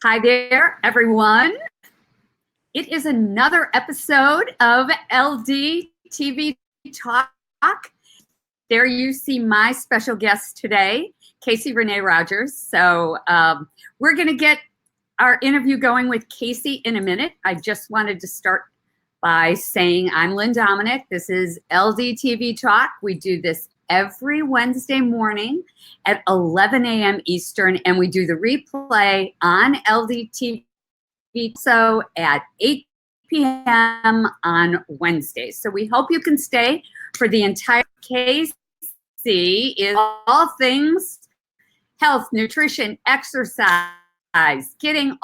Hi there, everyone. It is another episode of LDTV Talk. There you see my special guest today, Renee Rogers. So we're going to get our interview going with Casey in a minute. I just wanted to start by saying I'm Lynn Dominic. This is LDTV Talk. We do this every Wednesday morning at 11 a.m. Eastern, and we do the replay on LDTV so at 8 p.m. on Wednesdays. So we hope you can stay for the entire Casey is all things health, nutrition, exercise, getting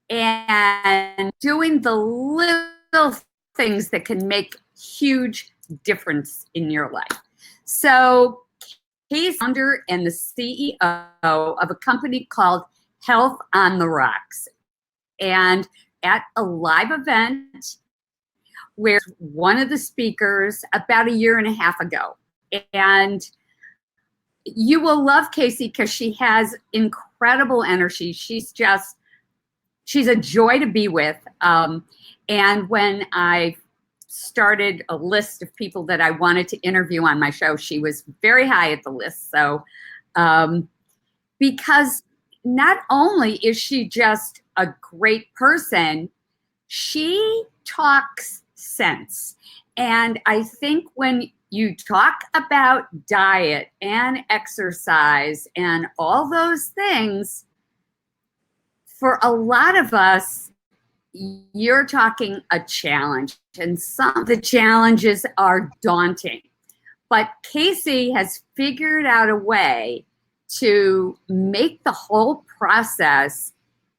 and doing the little things that can make huge difference in your life. So he's founder and the CEO of a company called Health on the Rocks. And at a live event where one of the speakers about a year and a half ago. And you will love Casey because she has incredible energy. She's a joy to be with. And when I started a list of people that I wanted to interview on my show, she was very high at the list. So because not only is she just a great person, she talks sense. And I think when you talk about diet and exercise and all those things, for a lot of us, you're talking a challenge, and some of the challenges are daunting. But Casey has figured out a way to make the whole process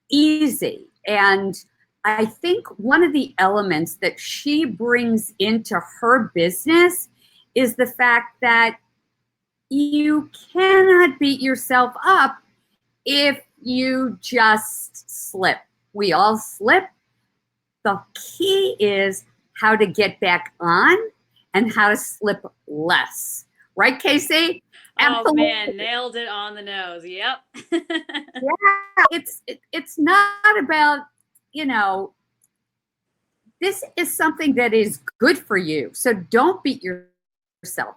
easy. And I think one of the elements that she brings into her business is the fact that you cannot beat yourself up if you just slip. We all slip. The key is how to get back on and how to slip less. Right, Casey? Absolutely. Oh man, nailed it on the nose. Yep. Yeah, it's not about, this is something that is good for you. So don't beat yourself.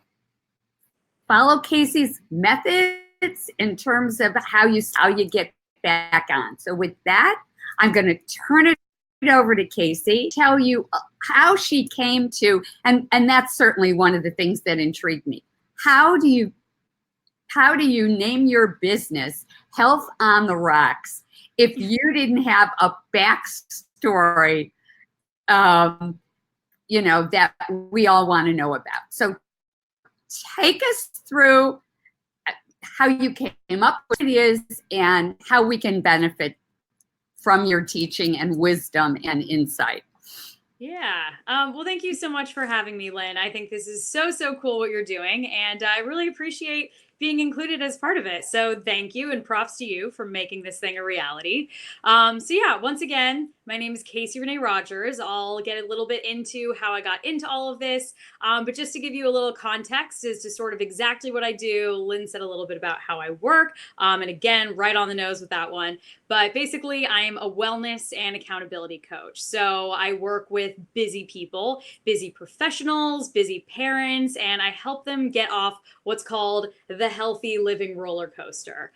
Follow Casey's methods in terms of how you get back on. So with that, I'm going to turn it over to Casey, tell you how she came to, and that's certainly one of the things that intrigued me. How do you name your business Health on the Rocks if you didn't have a backstory, that we all want to know about? So take us through how you came up with what it is and how we can benefit from your teaching and wisdom and insight. Yeah. Well, thank you so much for having me, Lynn. I think this is so cool what you're doing, and I really appreciate being included as part of it. So thank you, and props to you for making this thing a reality. So yeah, once again, my name is Casey Renee Rogers. I'll get a little bit into how I got into all of this, but just to give you a little context as to sort of exactly what I do, Lynn said a little bit about how I work, and again, right on the nose with that one. But basically, I'm a wellness and accountability coach. So I work with busy people, busy professionals, busy parents, and I help them get off what's called the healthy living roller coaster.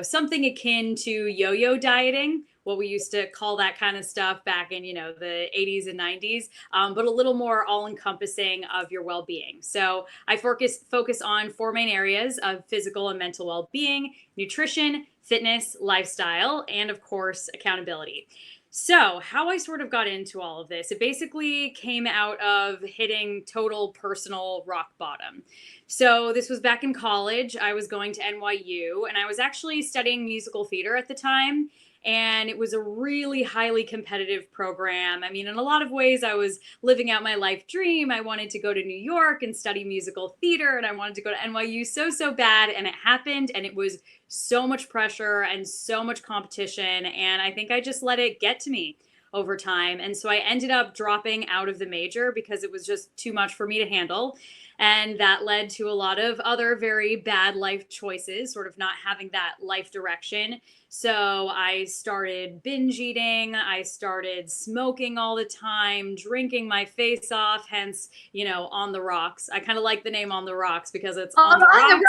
Something akin to yo-yo dieting, what we used to call that kind of stuff back in, the 80s and 90s, but a little more all-encompassing of your well-being. So I focus on four main areas of physical and mental well-being: nutrition, fitness, lifestyle, and of course, accountability. So how I sort of got into all of this, it basically came out of hitting total personal rock bottom. So this was back in college. I was going to NYU, and I was actually studying musical theater at the time. And it was a really highly competitive program. I mean, in a lot of ways, I was living out my life dream. I wanted to go to New York and study musical theater, and I wanted to go to NYU so bad. And it happened, and it was so much pressure and so much competition. And I think I just let it get to me. over time. And so I ended up dropping out of the major because it was just too much for me to handle. And that led to a lot of other very bad life choices, sort of not having that life direction. So I started binge eating. I started smoking all the time, drinking my face off, hence, On the Rocks. I kind of like the name On the Rocks because it's on the rocks.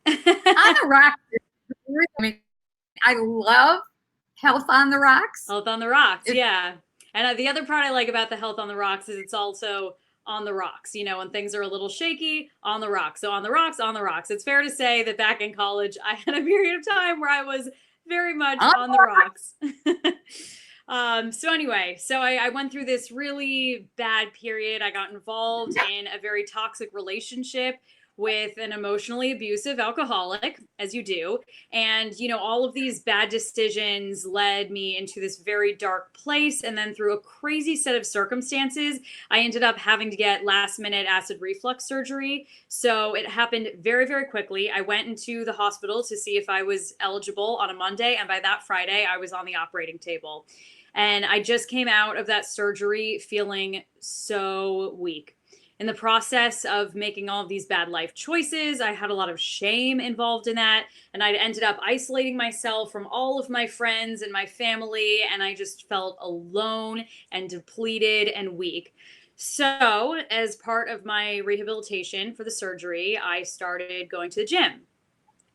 On the Rocks. I mean, I love Health on the Rocks. Health on the Rocks, yeah. And the other part I like about the Health on the Rocks is it's also on the rocks, when things are a little shaky, on the rocks. So on the rocks, on the rocks. It's fair to say that back in college, I had a period of time where I was very much on the rocks. So anyway, I went through this really bad period. I got involved in a very toxic relationship with an emotionally abusive alcoholic, as you do. And, all of these bad decisions led me into this very dark place. And then through a crazy set of circumstances, I ended up having to get last minute acid reflux surgery. So it happened very, very quickly. I went into the hospital to see if I was eligible on a Monday. And by that Friday, I was on the operating table. And I just came out of that surgery feeling so weak. In the process of making all of these bad life choices, I had a lot of shame involved in that. And I ended up isolating myself from all of my friends and my family. And I just felt alone and depleted and weak. So as part of my rehabilitation for the surgery, I started going to the gym.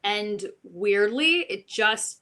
And weirdly, it just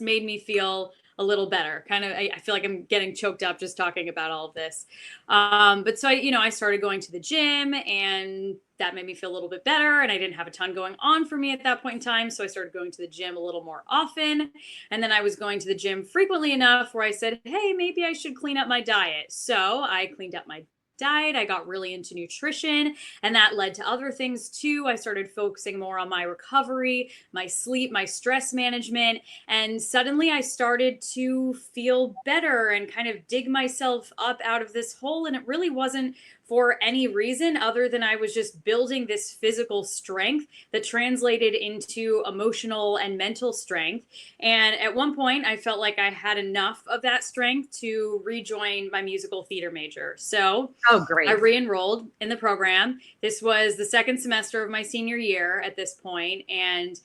made me feel a little better. Kind of, I feel like I'm getting choked up just talking about all of this. But so I started going to the gym, and that made me feel a little bit better. And I didn't have a ton going on for me at that point in time. So I started going to the gym a little more often. And then I was going to the gym frequently enough where I said, hey, maybe I should clean up my diet. So I cleaned up my diet. I got really into nutrition, and that led to other things too. I started focusing more on my recovery, my sleep, my stress management, and suddenly I started to feel better and kind of dig myself up out of this hole. And it really wasn't for any reason other than I was just building this physical strength that translated into emotional and mental strength. And at one point, I felt like I had enough of that strength to rejoin my musical theater major. So great. I re-enrolled in the program. This was the second semester of my senior year at this point, and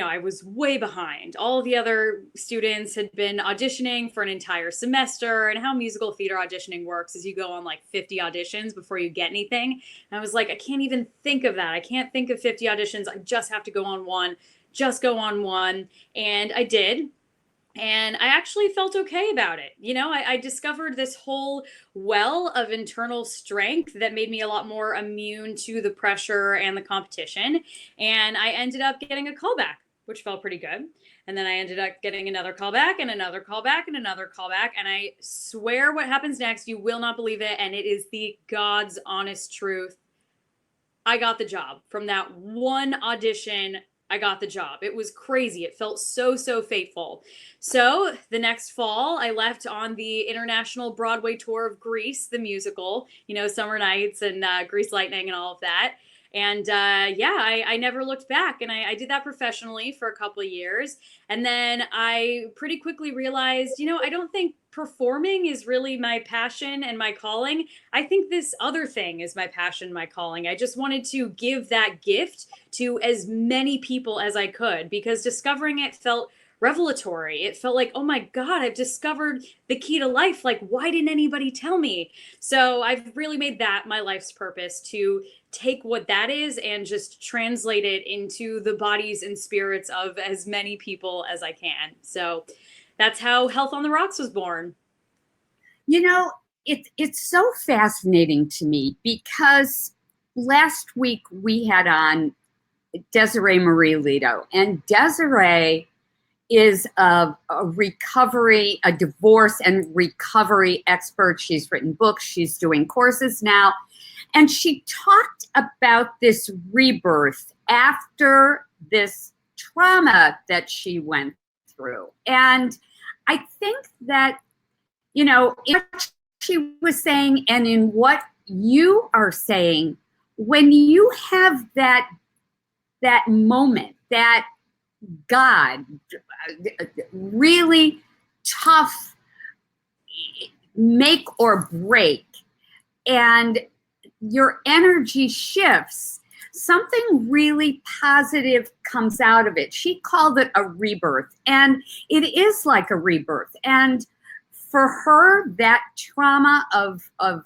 I was way behind. All the other students had been auditioning for an entire semester, and how musical theater auditioning works is you go on like 50 auditions before you get anything. And I was like, I can't even think of that. I can't think of 50 auditions. I just have to go on one. Just go on one. And I did. And I actually felt okay about it. I discovered this whole well of internal strength that made me a lot more immune to the pressure and the competition. And I ended up getting a callback, which felt pretty good. And then I ended up getting another callback and another callback and another callback. And I swear what happens next, you will not believe it. And it is the God's honest truth. I got the job. From that one audition, I got the job. It was crazy. It felt so, so fateful. So the next fall, I left on the international Broadway tour of Grease, the musical, Summer Nights and Grease Lightning and all of that. And I never looked back. And I did that professionally for a couple of years. And then I pretty quickly realized, I don't think performing is really my passion and my calling. I think this other thing is my passion, my calling. I just wanted to give that gift to as many people as I could, because discovering it felt revelatory. It felt like, oh my God, I've discovered the key to life. Like, why didn't anybody tell me? So I've really made that my life's purpose, to take what that is and just translate it into the bodies and spirits of as many people as I can. So that's how Health on the Rocks was born. It's so fascinating to me, because last week we had on Desiree Marie Lito, and Desiree is a divorce and recovery expert. She's written books, she's doing courses now. And she talked about this rebirth after this trauma that she went through. And I think that, in what she was saying and in what you are saying, when you have that moment, that God, really tough make or break, and your energy shifts, something really positive comes out of it. She called it a rebirth, and it is like a rebirth. And for her, that trauma of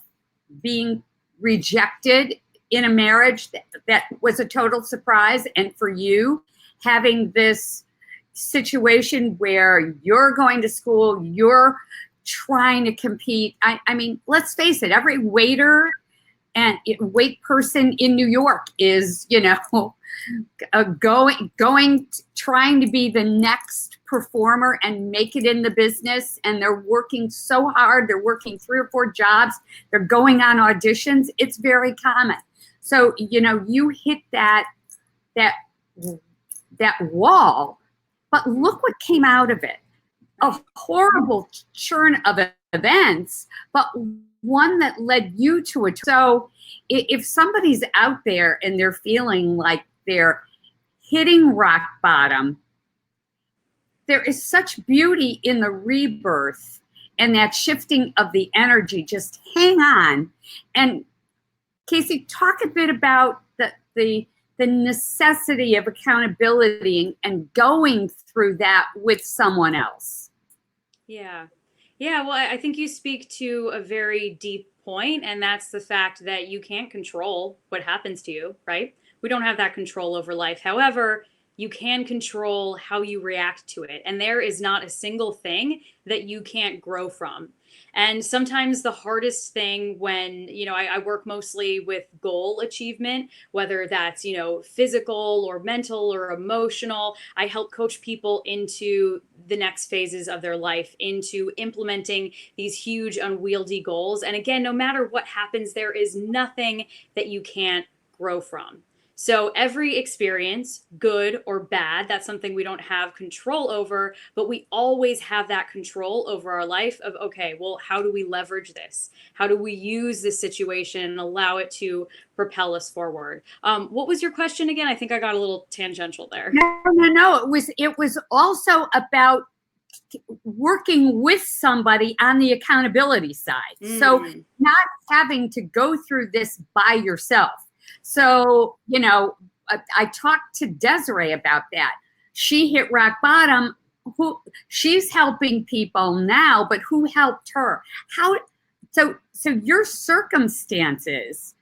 being rejected in a marriage that was a total surprise, and for you having this situation where you're going to school, you're trying to compete. I mean, let's face it, every waiter and wait person in New York is, trying to be the next performer and make it in the business. And they're working so hard. They're working 3 or 4 jobs. They're going on auditions. It's very common. So, you hit that wall, but look what came out of it. A horrible churn of events, but one that led you to it. So if somebody's out there and they're feeling like they're hitting rock bottom, there is such beauty in the rebirth and that shifting of the energy. Just hang on. And Casey, talk a bit about the necessity of accountability and going through that with someone else. Yeah. Well, I think you speak to a very deep point, and that's the fact that you can't control what happens to you, right? We don't have that control over life. However, you can control how you react to it. And there is not a single thing that you can't grow from. And sometimes the hardest thing when, I work mostly with goal achievement, whether that's, physical or mental or emotional. I help coach people into the next phases of their life, into implementing these huge unwieldy goals. And again, no matter what happens, there is nothing that you can't grow from. So every experience, good or bad, that's something we don't have control over, but we always have that control over our life of, okay, well, how do we leverage this? How do we use this situation and allow it to propel us forward? What was your question again? I think I got a little tangential there. No. It was also about working with somebody on the accountability side. So not having to go through this by yourself. So, I talked to Desiree about that. She hit rock bottom. She's helping people now, but who helped her? So your circumstances,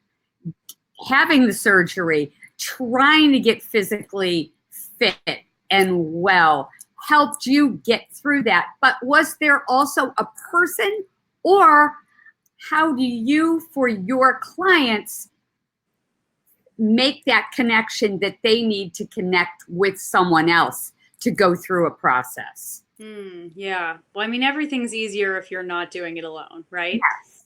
having the surgery, trying to get physically fit and well, helped you get through that. But was there also a person, or how do you, for your clients, make that connection that they need to connect with someone else to go through a process? Yeah. Well, I mean, everything's easier if you're not doing it alone, right? Yes.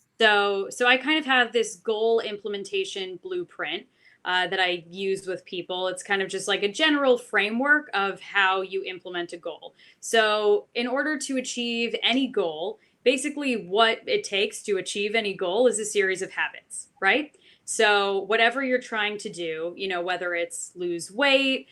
So I kind of have this goal implementation blueprint that I use with people. It's kind of just like a general framework of how you implement a goal. So in order to achieve any goal, basically what it takes to achieve any goal is a series of habits, right? So whatever you're trying to do, whether it's lose weight,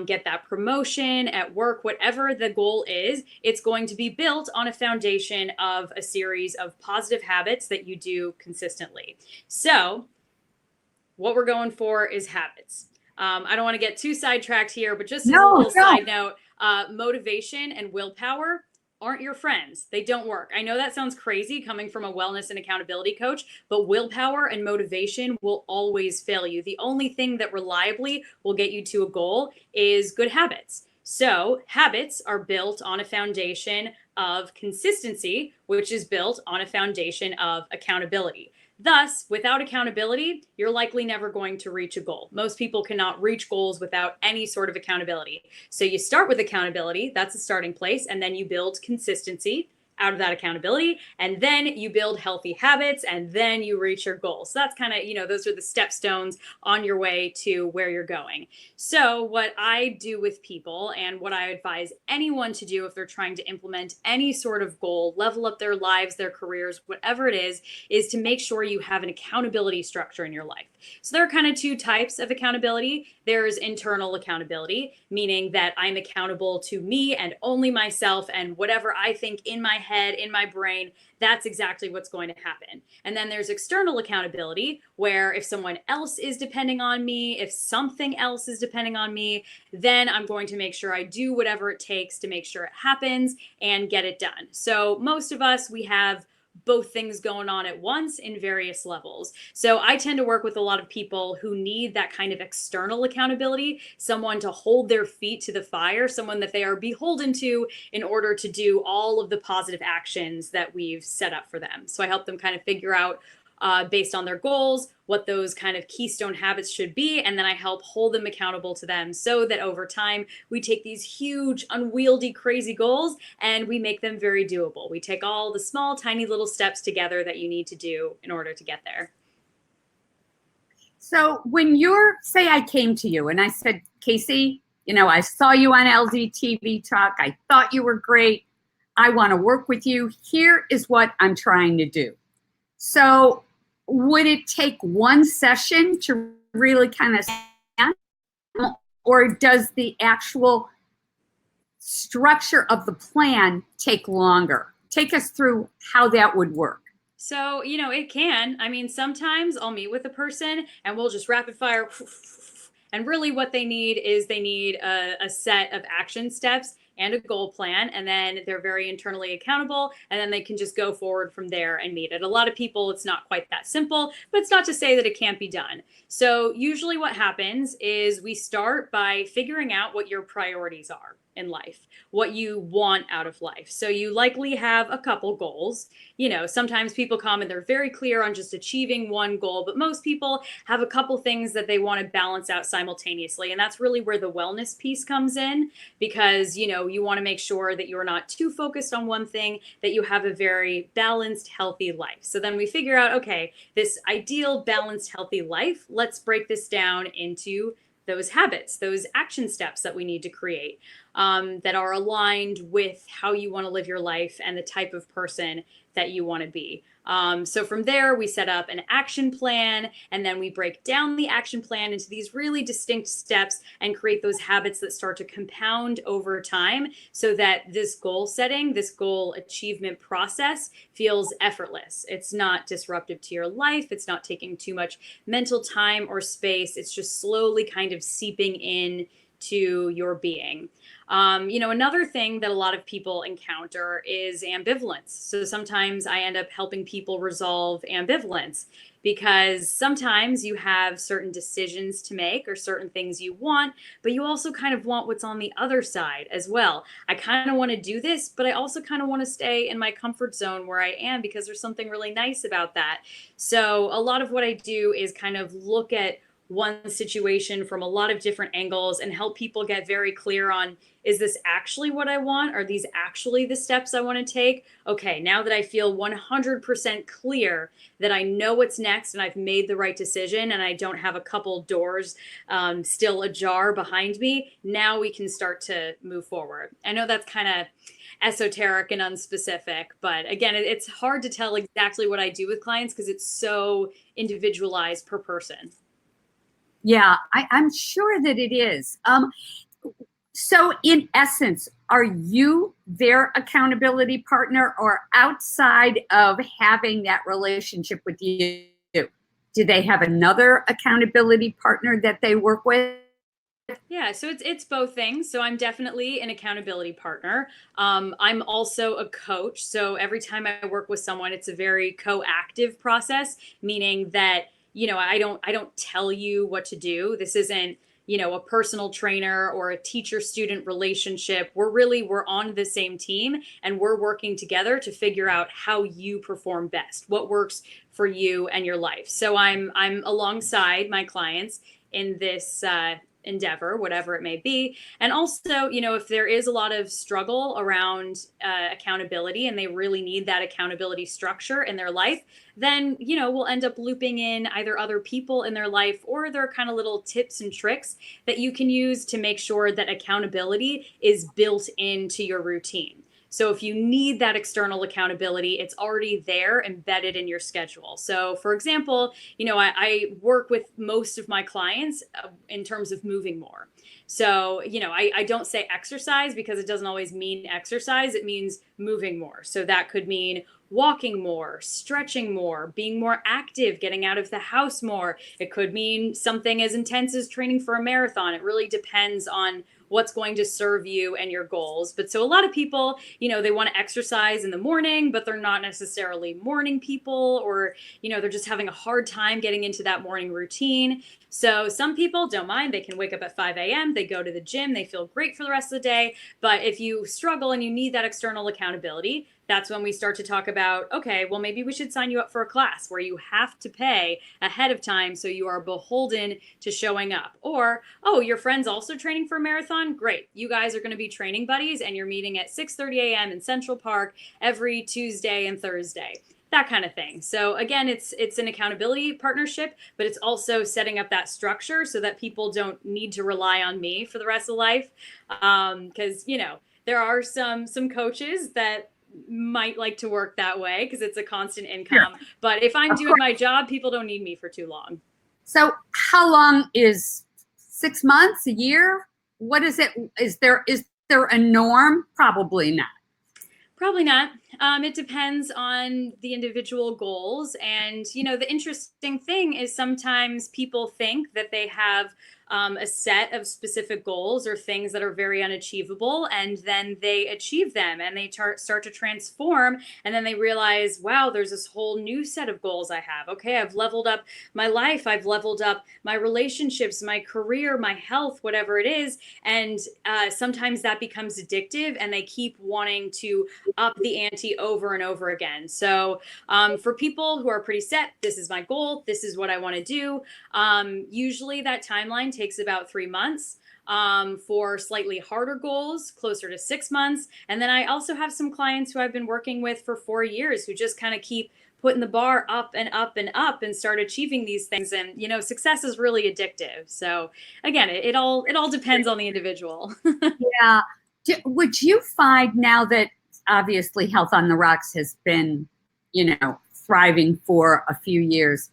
get that promotion at work, whatever the goal is, it's going to be built on a foundation of a series of positive habits that you do consistently. So what we're going for is habits. I don't want to get too sidetracked here, but just as a little side note, motivation and willpower aren't your friends. They don't work. I know that sounds crazy coming from a wellness and accountability coach, but willpower and motivation will always fail you. The only thing that reliably will get you to a goal is good habits. So habits are built on a foundation of consistency, which is built on a foundation of accountability. Thus, without accountability, you're likely never going to reach a goal. Most people cannot reach goals without any sort of accountability. So you start with accountability, that's a starting place, and then you build consistency out of that accountability, and then you build healthy habits, and then you reach your goals. So that's kind of, those are the stepstones on your way to where you're going. So what I do with people, and what I advise anyone to do if they're trying to implement any sort of goal, level up their lives, their careers, whatever it is to make sure you have an accountability structure in your life. So there are kind of two types of accountability. There's internal accountability, meaning that I'm accountable to me and only myself, and whatever I think in my head, in my brain, that's exactly what's going to happen. And then there's external accountability, where if someone else is depending on me, if something else is depending on me, then I'm going to make sure I do whatever it takes to make sure it happens and get it done. So most of us, we have both things going on at once in various levels. So I tend to work with a lot of people who need that kind of external accountability, someone to hold their feet to the fire, someone that they are beholden to in order to do all of the positive actions that we've set up for them. So I help them kind of figure out based on their goals, what those kind of keystone habits should be. And then I help hold them accountable to them so that over time, we take these huge, unwieldy, crazy goals and we make them very doable. We take all the small, tiny little steps together that you need to do in order to get there. So when say I came to you and I said, Casey, I saw you on LDtvTalk. I thought you were great. I want to work with you. Here is what I'm trying to do. So would it take one session to really kind of stand, or does the actual structure of the plan take longer? Take us through how that would work. So, it can. I mean, sometimes I'll meet with a person and we'll just rapid fire. And really what they need is a set of action steps and a goal plan. And then they're very internally accountable. And then they can just go forward from there and meet it. A lot of people, it's not quite that simple, but it's not to say that it can't be done. So usually what happens is we start by figuring out what your priorities are in life, what you want out of life. So you likely have a couple goals. Sometimes people come and they're very clear on just achieving one goal, but most people have a couple things that they want to balance out simultaneously. And that's really where the wellness piece comes in, because, you want to make sure that you're not too focused on one thing, that you have a very balanced, healthy life. So then we figure out, okay, this ideal, balanced, healthy life, let's break this down into those habits, those action steps that we need to create that are aligned with how you want to live your life and the type of person that you want to be. So from there, we set up an action plan, and then we break down the action plan into these really distinct steps and create those habits that start to compound over time so that this goal setting, this goal achievement process feels effortless. It's not disruptive to your life. It's not taking too much mental time or space. It's just slowly kind of seeping in to your being. Another thing that a lot of people encounter is ambivalence. So sometimes I end up helping people resolve ambivalence because sometimes you have certain decisions to make or certain things you want, but you also kind of want what's on the other side as well. I kind of want to do this, but I also kind of want to stay in my comfort zone where I am because there's something really nice about that. So a lot of what I do is kind of look at one situation from a lot of different angles and help people get very clear on, is this actually what I want? Are these actually the steps I want to take? Okay, now that I feel 100% clear that I know what's next and I've made the right decision and I don't have a couple doors still ajar behind me, now we can start to move forward. I know that's kind of esoteric and unspecific, but again, it's hard to tell exactly what I do with clients because it's so individualized per person. Yeah, I'm sure that it is. So in essence, are you their accountability partner, or outside of having that relationship with you, do they have another accountability partner that they work with? Yeah, so it's both things. So I'm definitely an accountability partner. I'm also a coach. So every time I work with someone, it's a very coactive process, meaning that I don't tell you what to do. This isn't a personal trainer or a teacher student relationship. We're on the same team and we're working together to figure out how you perform best, what works for you and your life. So I'm alongside my clients in this endeavor, whatever it may be. And also, if there is a lot of struggle around accountability and they really need that accountability structure in their life, then, we'll end up looping in either other people in their life or their kind of little tips and tricks that you can use to make sure that accountability is built into your routine. So if you need that external accountability, it's already there embedded in your schedule. So for example, I work with most of my clients in terms of moving more. So, I don't say exercise because it doesn't always mean exercise. It means moving more. So that could mean walking more, stretching more, being more active, getting out of the house more. It could mean something as intense as training for a marathon. It really depends on what's going to serve you and your goals. But so a lot of people, they want to exercise in the morning, but they're not necessarily morning people, or, they're just having a hard time getting into that morning routine. So some people don't mind. They can wake up at 5 a.m., they go to the gym, they feel great for the rest of the day. But if you struggle and you need that external accountability, that's when we start to talk about, okay, well, maybe we should sign you up for a class where you have to pay ahead of time so you are beholden to showing up. Or, oh, your friend's also training for a marathon? Great. You guys are going to be training buddies and you're meeting at 6:30 a.m. in Central Park every Tuesday and Thursday. That kind of thing. So again, it's an accountability partnership, but it's also setting up that structure so that people don't need to rely on me for the rest of life. Because, there are some coaches that might like to work that way because it's a constant income. Sure. But if I'm doing my job, people don't need me for too long. So how long is 6 months, a year? What is it? Is there a norm? Probably not. Probably not. It depends on the individual goals. And, the interesting thing is sometimes people think that they have a set of specific goals or things that are very unachievable, and then they achieve them and they start to transform. And then they realize, wow, there's this whole new set of goals I have. Okay, I've leveled up my life. I've leveled up my relationships, my career, my health, whatever it is. And sometimes that becomes addictive and they keep wanting to up the ante over and over again. So for people who are pretty set, this is my goal, this is what I want to do. Usually that timeline takes about 3 months. For slightly harder goals, closer to 6 months. And then I also have some clients who I've been working with for 4 years who just kind of keep putting the bar up and up and up and start achieving these things. And, success is really addictive. So again, it all depends on the individual. Yeah. Would you find now that obviously Health on the Rocks has been, thriving for a few years,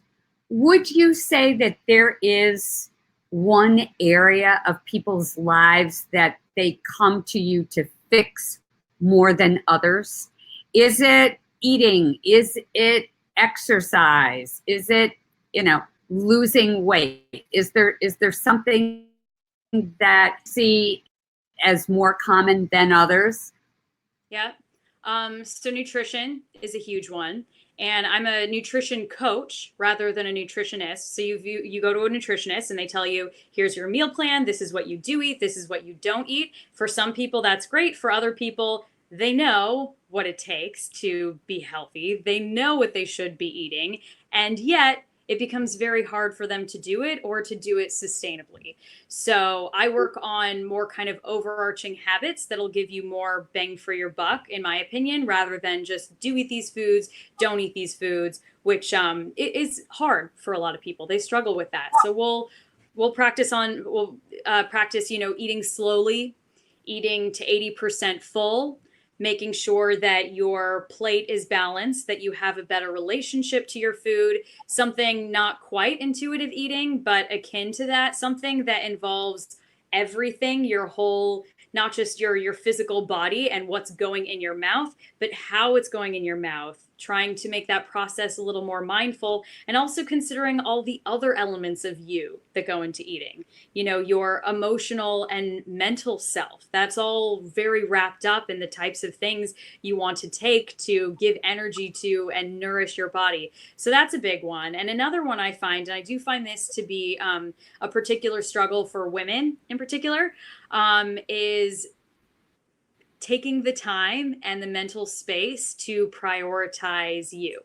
would you say that there is one area of people's lives that they come to you to fix more than others? Is it eating? Is it exercise? Is it, losing weight? Is there something that you see as more common than others? Yeah. So nutrition is a huge one. And I'm a nutrition coach rather than a nutritionist. So you go to a nutritionist and they tell you, here's your meal plan. This is what you do eat. This is what you don't eat. For some people, that's great. For other people, they know what it takes to be healthy. They know what they should be eating. And yet it becomes very hard for them to do it or to do it sustainably. So I work on more kind of overarching habits that'll give you more bang for your buck, in my opinion, rather than just do eat these foods, don't eat these foods, which it is hard for a lot of people. They struggle with that. So we'll practice, eating slowly, eating to 80% full, making sure that your plate is balanced, that you have a better relationship to your food, something not quite intuitive eating, but akin to that, something that involves everything, your whole, not just your physical body and what's going in your mouth, but how it's going in your mouth, trying to make that process a little more mindful, and also considering all the other elements of you that go into eating, your emotional and mental self. That's all very wrapped up in the types of things you want to take to give energy to and nourish your body. So that's a big one. And another one I find, and I do find this to be a particular struggle for women in particular, is taking the time and the mental space to prioritize you.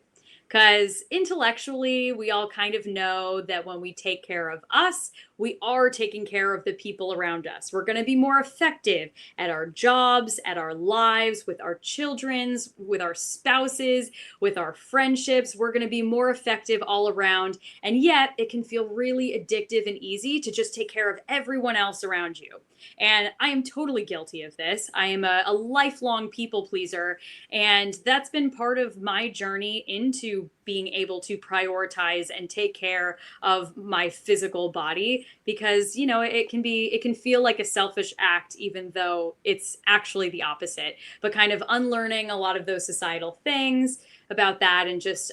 Because intellectually, we all kind of know that when we take care of us, we are taking care of the people around us. We're going to be more effective at our jobs, at our lives, with our children's, with our spouses, with our friendships. We're going to be more effective all around. And yet it can feel really addictive and easy to just take care of everyone else around you. And I am totally guilty of this. I am a lifelong people pleaser. And that's been part of my journey into being able to prioritize and take care of my physical body, because it can feel like a selfish act even though it's actually the opposite. But kind of unlearning a lot of those societal things about that, and just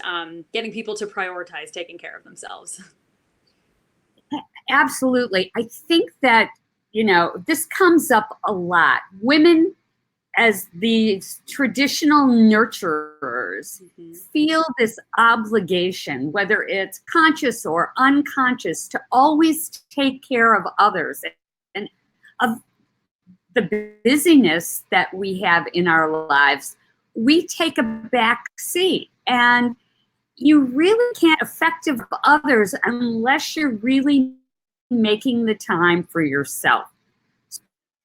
getting people to prioritize taking care of themselves. Absolutely. I think that, this comes up a lot. Women, as these traditional nurturers, feel this obligation, whether it's conscious or unconscious, to always take care of others and of the busyness that we have in our lives. We take a back seat, and you really can't effective others unless you're really making the time for yourself.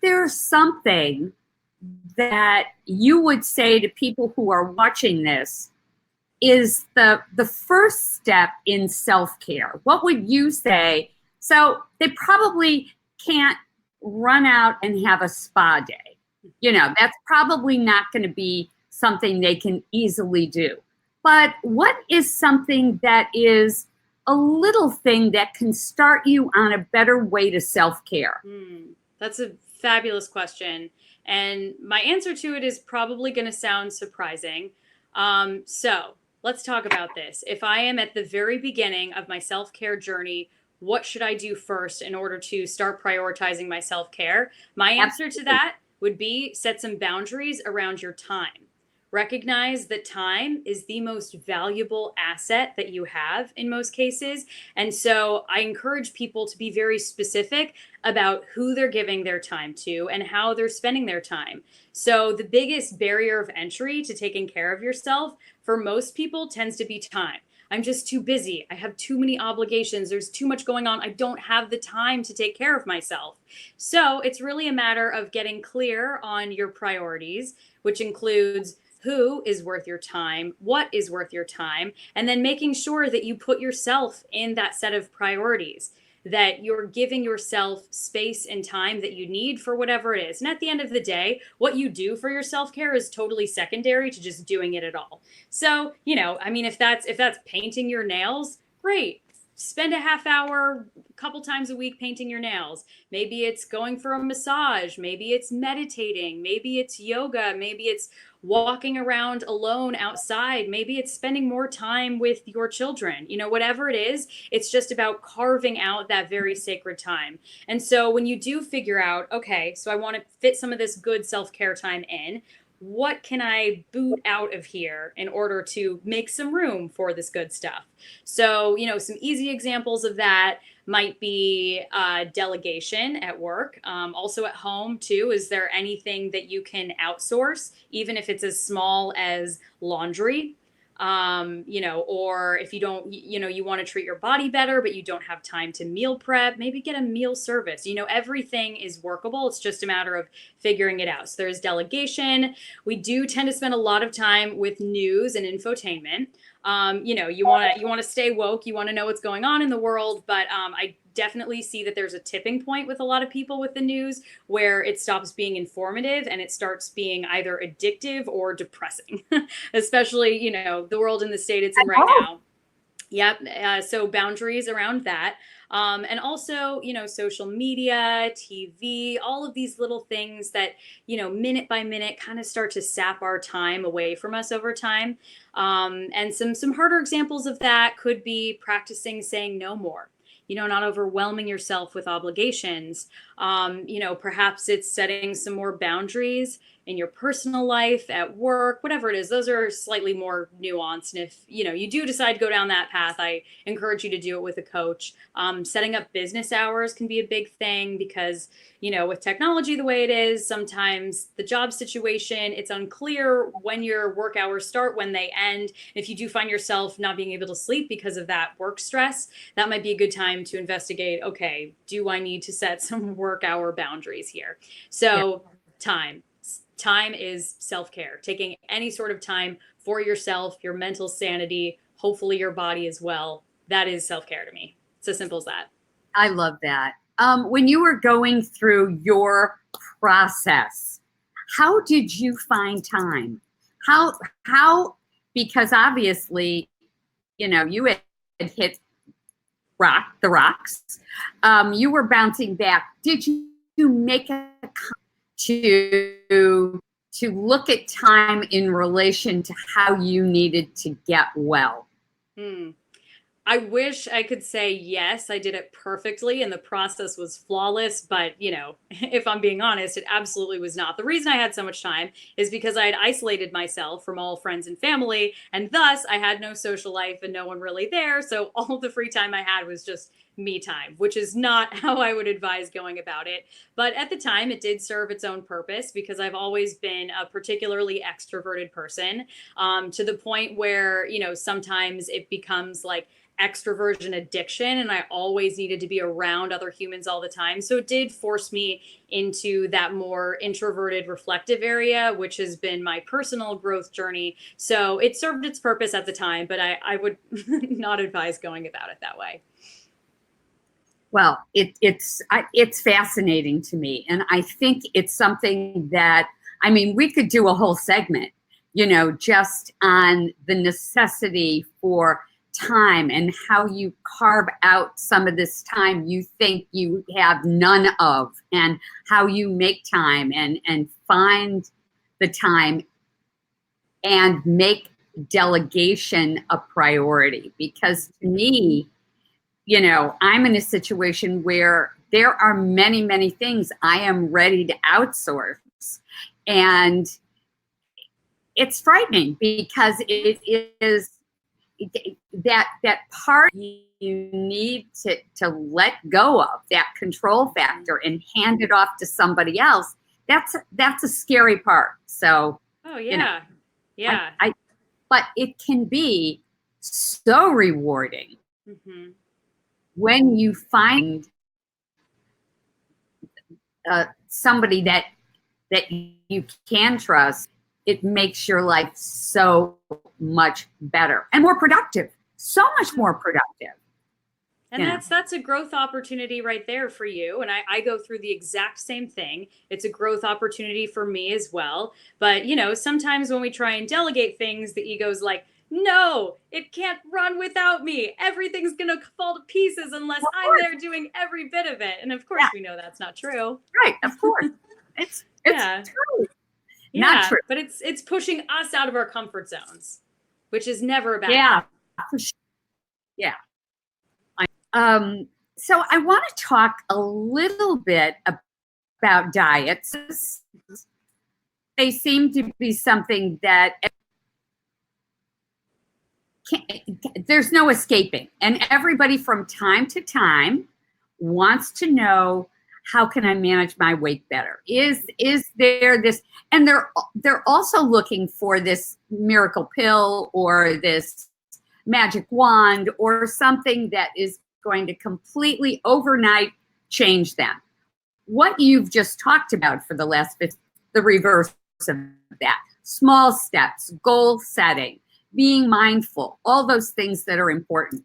There's something that you would say to people who are watching this is the first step in self-care. What would you say? So they probably can't run out and have a spa day. That's probably not going to be something they can easily do. But what is something that is a little thing that can start you on a better way to self-care? That's a fabulous question. And my answer to it is probably going to sound surprising. So let's talk about this. If I am at the very beginning of my self-care journey, what should I do first in order to start prioritizing my self-care? My answer to that would be set some boundaries around your time. Recognize that time is the most valuable asset that you have in most cases. And so I encourage people to be very specific about who they're giving their time to and how they're spending their time. So the biggest barrier of entry to taking care of yourself for most people tends to be time. I'm just too busy. I have too many obligations. There's too much going on. I don't have the time to take care of myself. So it's really a matter of getting clear on your priorities, which includes who is worth your time, what is worth your time, and then making sure that you put yourself in that set of priorities, that you're giving yourself space and time that you need for whatever it is. And at the end of the day, what you do for your self-care is totally secondary to just doing it at all. So, if that's painting your nails, great. Spend a half hour a couple times a week painting your nails. Maybe it's going for a massage. Maybe it's meditating. Maybe it's yoga. Maybe it's walking around alone outside. Maybe it's spending more time with your children. Whatever it is, it's just about carving out that very sacred time. And so when you do figure out, okay, so I want to fit some of this good self-care time in, what can I boot out of here in order to make some room for this good stuff? So, some easy examples of that might be delegation at work. Also at home too, is there anything that you can outsource, even if it's as small as laundry? Or if you don't, you want to treat your body better, but you don't have time to meal prep, maybe get a meal service. Everything is workable. It's just a matter of figuring it out. So there's delegation. We do tend to spend a lot of time with news and infotainment. You want to stay woke. You want to know what's going on in the world. But I definitely see that there's a tipping point with a lot of people with the news where it stops being informative and it starts being either addictive or depressing, especially, the world in the state it's in right now. Yep. So boundaries around that. And also, social media, TV, all of these little things that, minute by minute kind of start to sap our time away from us over time. And some harder examples of that could be practicing saying no more. Not overwhelming yourself with obligations. Perhaps it's setting some more boundaries in your personal life, at work, whatever it is. Those are slightly more nuanced. And if, you do decide to go down that path, I encourage you to do it with a coach. Setting up business hours can be a big thing because, with technology the way it is, sometimes the job situation, it's unclear when your work hours start, when they end. If you do find yourself not being able to sleep because of that work stress, that might be a good time to investigate, okay, do I need to set some work hour boundaries here? So time is self-care, taking any sort of time for yourself, your mental sanity, hopefully your body as well. That is self-care to me. It's as simple as that. I love that. when you were going through your process, how did you find time? How, because obviously, you had hit the rocks. You were bouncing back. Did you make a to look at time in relation to how you needed to get well? I wish I could say yes, I did it perfectly and the process was flawless, but if I'm being honest, it absolutely was not. The reason I had so much time is because I had isolated myself from all friends and family, and thus I had no social life and no one really there. So all the free time I had was just me time, which is not how I would advise going about it. But at the time, it did serve its own purpose because I've always been a particularly extroverted person, to the point where, sometimes it becomes like extroversion addiction, and I always needed to be around other humans all the time. So it did force me into that more introverted reflective area, which has been my personal growth journey. So it served its purpose at the time, but I would not advise going about it that way. Well, it's fascinating to me, and I think it's something that, we could do a whole segment, just on the necessity for time and how you carve out some of this time you think you have none of, and how you make time and find the time and make delegation a priority. Because to me, I'm in a situation where there are many, many things I am ready to outsource. And it's frightening because it is that part you need to let go of, that control factor, and hand it off to somebody else. That's a scary part. So, oh yeah, yeah. But it can be so rewarding when you find somebody that you can trust. It makes your life so much better and more productive, so much more productive. And that's a growth opportunity right there for you. And I go through the exact same thing. It's a growth opportunity for me as well. But, sometimes when we try and delegate things, the ego's like, no, it can't run without me. Everything's going to fall to pieces unless I'm there doing every bit of it. And of course, we know that's not true. Right. Of course. It's true. Yeah, not true. But it's pushing us out of our comfort zones, which is never a bad thing. For sure. Yeah. So I want to talk a little bit about diets. They seem to be something that there's no escaping. And everybody from time to time wants to know, how can I manage my weight better? Is there this, and they're also looking for this miracle pill or this magic wand or something that is going to completely overnight change them. What you've just talked about for the last 50, the reverse of that. Small steps, goal setting, being mindful, all those things that are important.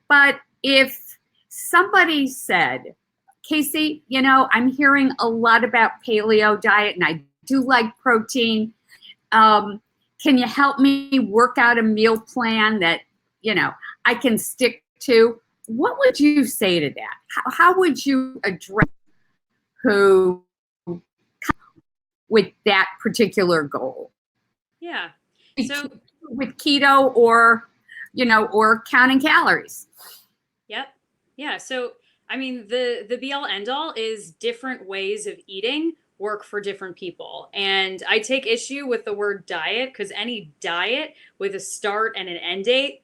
But if somebody said, Casey, I'm hearing a lot about paleo diet and I do like protein. Can you help me work out a meal plan that, I can stick to? What would you say to that? How would you address who with that particular goal? Yeah. So with keto or counting calories. Yep. Yeah. So the be all end all is different ways of eating work for different people. And I take issue with the word diet because any diet with a start and an end date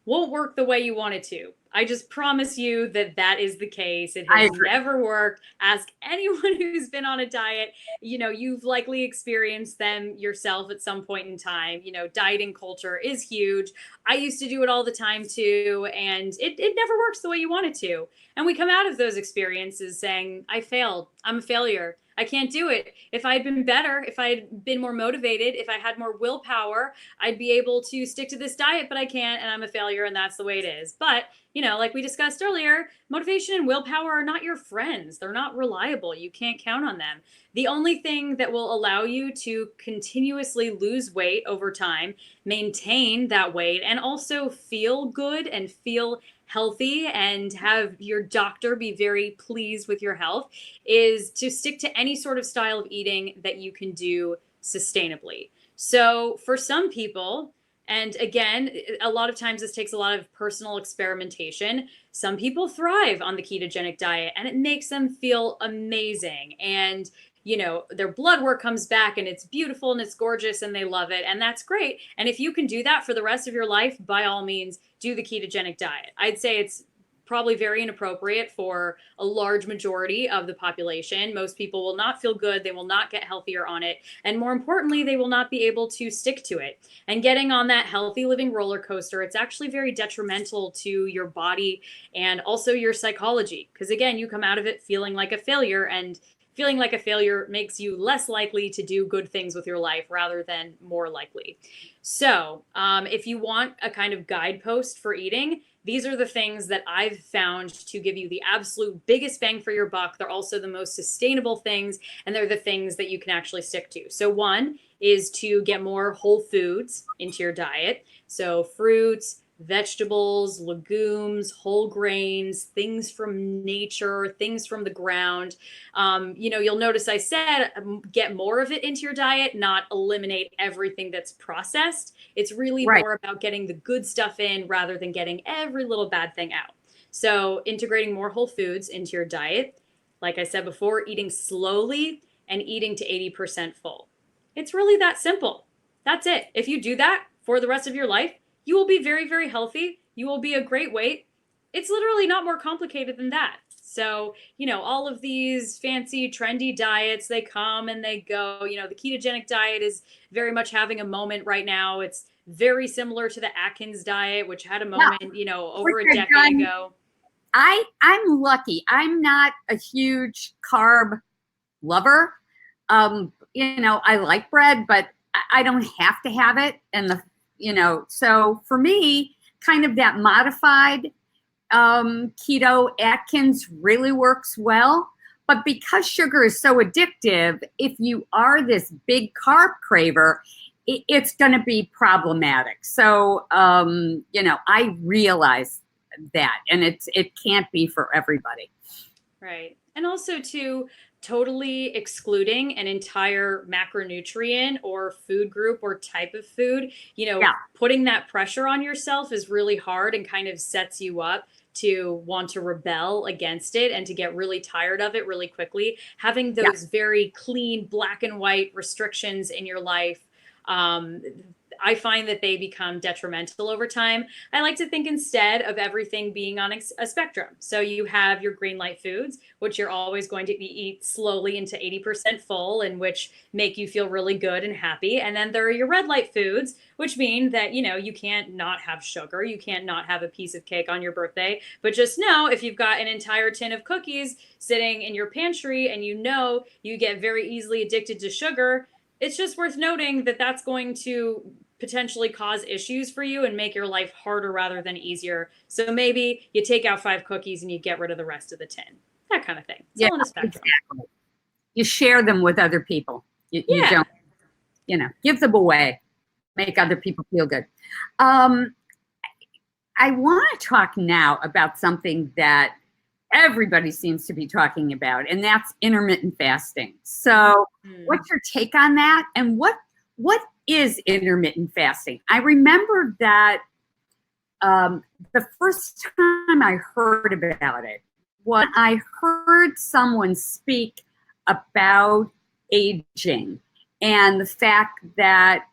won't work the way you want it to. I just promise you that is the case. It has never worked. Ask anyone who's been on a diet. You've likely experienced them yourself at some point in time. Dieting culture is huge. I used to do it all the time too, and it never works the way you want it to. And we come out of those experiences saying, I failed. I'm a failure. I can't do it. If I had been better, if I had been more motivated, if I had more willpower, I'd be able to stick to this diet, but I can't, and I'm a failure, and that's the way it is. But, like we discussed earlier, motivation and willpower are not your friends. They're not reliable. You can't count on them. The only thing that will allow you to continuously lose weight over time, maintain that weight, and also feel good and feel healthy and have your doctor be very pleased with your health is to stick to any sort of style of eating that you can do sustainably. So for some people, and again, a lot of times this takes a lot of personal experimentation. Some people thrive on the ketogenic diet and it makes them feel amazing. And their blood work comes back and it's beautiful and it's gorgeous and they love it. And that's great. And if you can do that for the rest of your life, by all means, do the ketogenic diet. I'd say it's probably very inappropriate for a large majority of the population. Most people will not feel good. They will not get healthier on it. And more importantly, they will not be able to stick to it. And getting on that healthy living roller coaster, it's actually very detrimental to your body and also your psychology. Because again, you come out of it feeling like a failure, and feeling like a failure makes you less likely to do good things with your life rather than more likely. So if you want a kind of guidepost for eating, these are the things that I've found to give you the absolute biggest bang for your buck. They're also the most sustainable things, and they're the things that you can actually stick to. So one is to get more whole foods into your diet. So fruits, vegetables, legumes, whole grains, things from nature, things from the ground. You'll notice I said get more of it into your diet, not eliminate everything that's processed. It's really Right. more about getting the good stuff in rather than getting every little bad thing out. So integrating more whole foods into your diet, like I said before, eating slowly and eating to 80% full. It's really that simple. That's it. If you do that for the rest of your life, you will be very, very healthy. You will be a great weight. It's literally not more complicated than that. So, all of these fancy, trendy diets, they come and they go. The ketogenic diet is very much having a moment right now. It's very similar to the Atkins diet, which had a moment, over a decade ago. I'm lucky. I'm not a huge carb lover. I like bread, but I don't have to have it. And so for me, kind of that modified keto Atkins really works well. But because sugar is so addictive, if you are this big carb craver, it's going to be problematic. So, I realize that, and it can't be for everybody. Right. And also too, totally excluding an entire macronutrient or food group or type of food, putting that pressure on yourself is really hard and kind of sets you up to want to rebel against it and to get really tired of it really quickly. Having those very clean black and white restrictions in your life, I find that they become detrimental over time. I like to think instead of everything being on a spectrum. So you have your green light foods, which you're always going to eat slowly into 80% full, and which make you feel really good and happy. And then there are your red light foods, which mean that, you can't not have sugar. You can't not have a piece of cake on your birthday. But just know if you've got an entire tin of cookies sitting in your pantry and you get very easily addicted to sugar, it's just worth noting that that's going to potentially cause issues for you and make your life harder rather than easier. So maybe you take out 5 cookies and you get rid of the rest of the tin. That kind of thing. It's all on a spectrum. Exactly. You share them with other people. You don't, give them away. Make other people feel good. I want to talk now about something that everybody seems to be talking about, and that's intermittent fasting. So what's your take on that? And what is intermittent fasting? I remember that the first time I heard about it, when I heard someone speak about aging and the fact that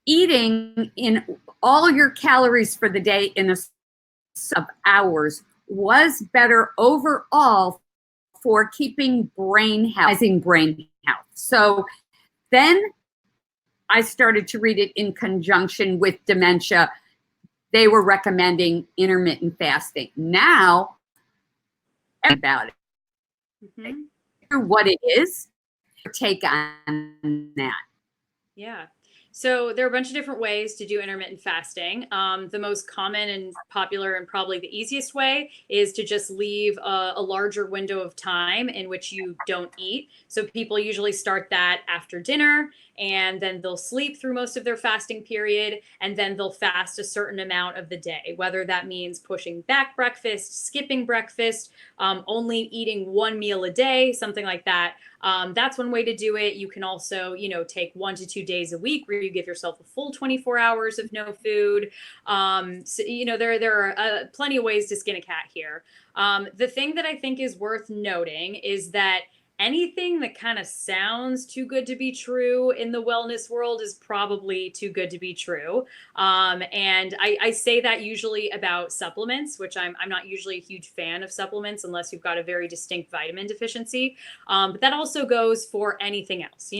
eating in all your calories for the day in a of hours was better overall for keeping brain health. So then I started to read it in conjunction with dementia. They were recommending intermittent fasting. Now, about it. Mhm. What it is, your take on that. Yeah. So there are a bunch of different ways to do intermittent fasting. The most common and popular and probably the easiest way is to just leave a larger window of time in which you don't eat. So people usually start that after dinner, and then they'll sleep through most of their fasting period, and then they'll fast a certain amount of the day, whether that means pushing back breakfast, skipping breakfast, only eating one meal a day, something like that. That's one way to do it. You can also, take 1 to 2 days a week where you give yourself a full 24 hours of no food. So, there are plenty of ways to skin a cat here. The thing that I think is worth noting is that anything that kind of sounds too good to be true in the wellness world is probably too good to be true. And I say that usually about supplements, which I'm not usually a huge fan of supplements unless you've got a very distinct vitamin deficiency. But that also goes for anything else.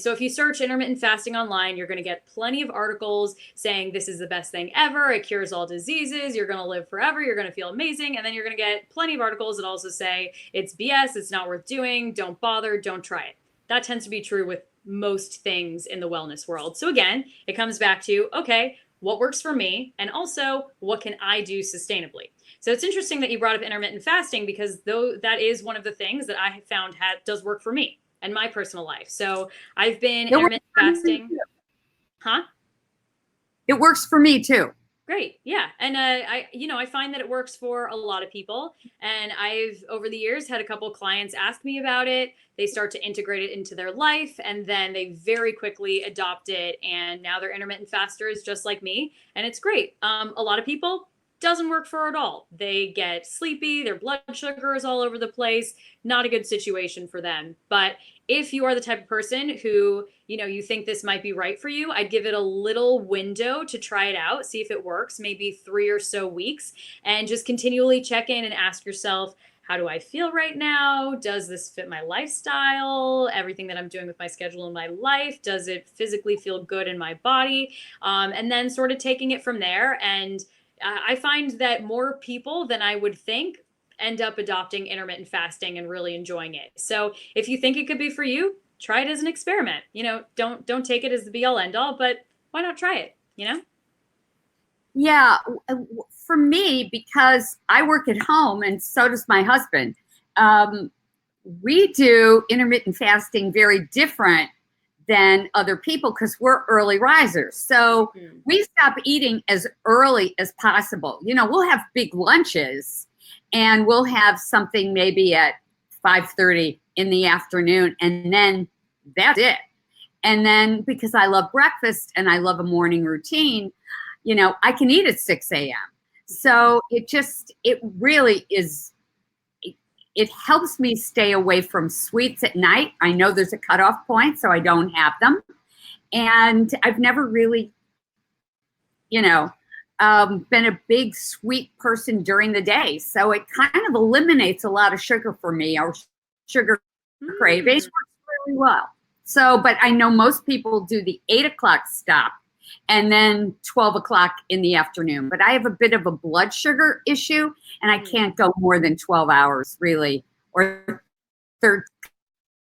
So if you search intermittent fasting online, you're going to get plenty of articles saying this is the best thing ever. It cures all diseases. You're going to live forever. You're going to feel amazing. And then you're going to get plenty of articles that also say it's BS. It's not worth doing. Don't bother. Don't try it. That tends to be true with most things in the wellness world. So again, it comes back to, okay, what works for me? And also, what can I do sustainably? So it's interesting that you brought up intermittent fasting, because though that is one of the things that I have found does work for me and my personal life. So I've been intermittent fasting. Huh? It works for me too. Great. Yeah. And I find that it works for a lot of people. And I've over the years had a couple clients ask me about it. They start to integrate it into their life, and then they very quickly adopt it. And now they're intermittent fasters just like me. And it's great. A lot of people doesn't work for at all. They get sleepy, their blood sugar is all over the place. Not a good situation for them. But if you are the type of person who, you think this might be right for you, I'd give it a little window to try it out, see if it works, maybe 3 or so weeks, and just continually check in and ask yourself, how do I feel right now? Does this fit my lifestyle? Everything that I'm doing with my schedule in my life, does it physically feel good in my body? And then sort of taking it from there. And I find that more people than I would think end up adopting intermittent fasting and really enjoying it. So if you think it could be for you, try it as an experiment. Don't take it as the be all end all, but why not try it? Yeah, for me, because I work at home and so does my husband, we do intermittent fasting very different than other people because we're early risers. So we stop eating as early as possible. We'll have big lunches and we'll have something maybe at 5:30 in the afternoon, and then that's it. And then because I love breakfast and I love a morning routine, I can eat at 6 a.m. So it really is, it helps me stay away from sweets at night. I know there's a cutoff point, so I don't have them. And I've never really, been a big sweet person during the day. So it kind of eliminates a lot of sugar for me, or sugar cravings works really well. So, but I know most people do the 8 o'clock stop and then 12 o'clock in the afternoon. But I have a bit of a blood sugar issue, and I can't go more than 12 hours really, or third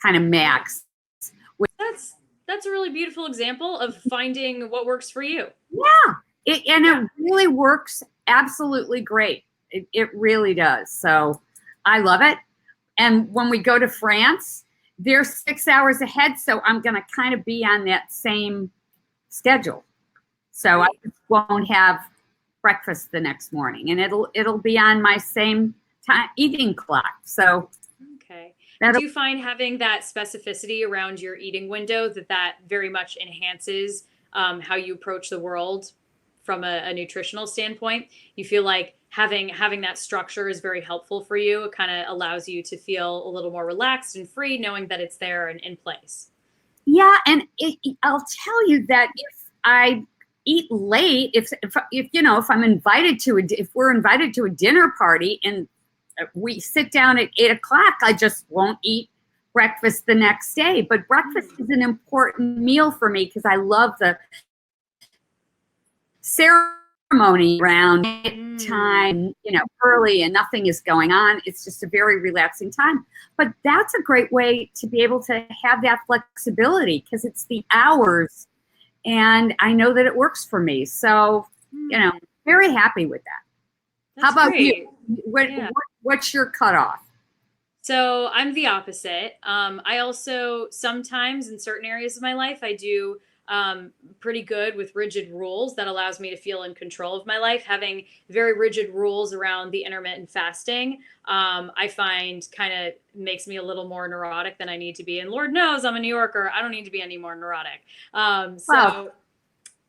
kind of max. That's a really beautiful example of finding what works for you. Yeah. It really works absolutely great. It really does. So I love it. And when we go to France, they're 6 hours ahead. So I'm going to kind of be on that same schedule. So I won't have breakfast the next morning, and it'll be on my same time eating clock. So okay. Do you find having that specificity around your eating window that very much enhances how you approach the world from a nutritional standpoint? You feel like having that structure is very helpful for you. It kind of allows you to feel a little more relaxed and free, knowing that it's there and in place. Yeah, and I'll tell you that if I eat late, if I'm invited to if we're invited to a dinner party and we sit down at 8 o'clock, I just won't eat breakfast the next day. But breakfast is an important meal for me because I love the ceremony ceremony around time, early and nothing is going on. It's just a very relaxing time. But that's a great way to be able to have that flexibility because it's the hours and I know that it works for me. So, very happy with that. That's How about great. you? What's your cutoff? So I'm the opposite. I also sometimes in certain areas of my life, I do pretty good with rigid rules that allows me to feel in control of my life. Having very rigid rules around the intermittent fasting, I find kind of makes me a little more neurotic than I need to be. And Lord knows I'm a New Yorker. I don't need to be any more neurotic. Wow.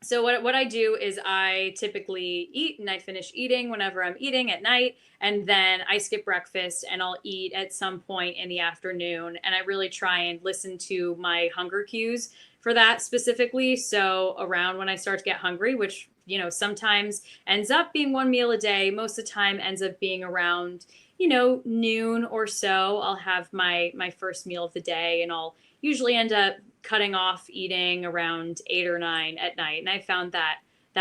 So what I do is I typically eat and I finish eating whenever I'm eating at night. And then I skip breakfast and I'll eat at some point in the afternoon. And I really try and listen to my hunger cues for that specifically. So around when I start to get hungry, which, sometimes ends up being one meal a day, most of the time ends up being around, noon or so, I'll have my first meal of the day and I'll usually end up cutting off eating around 8 or 9 at night. And I found that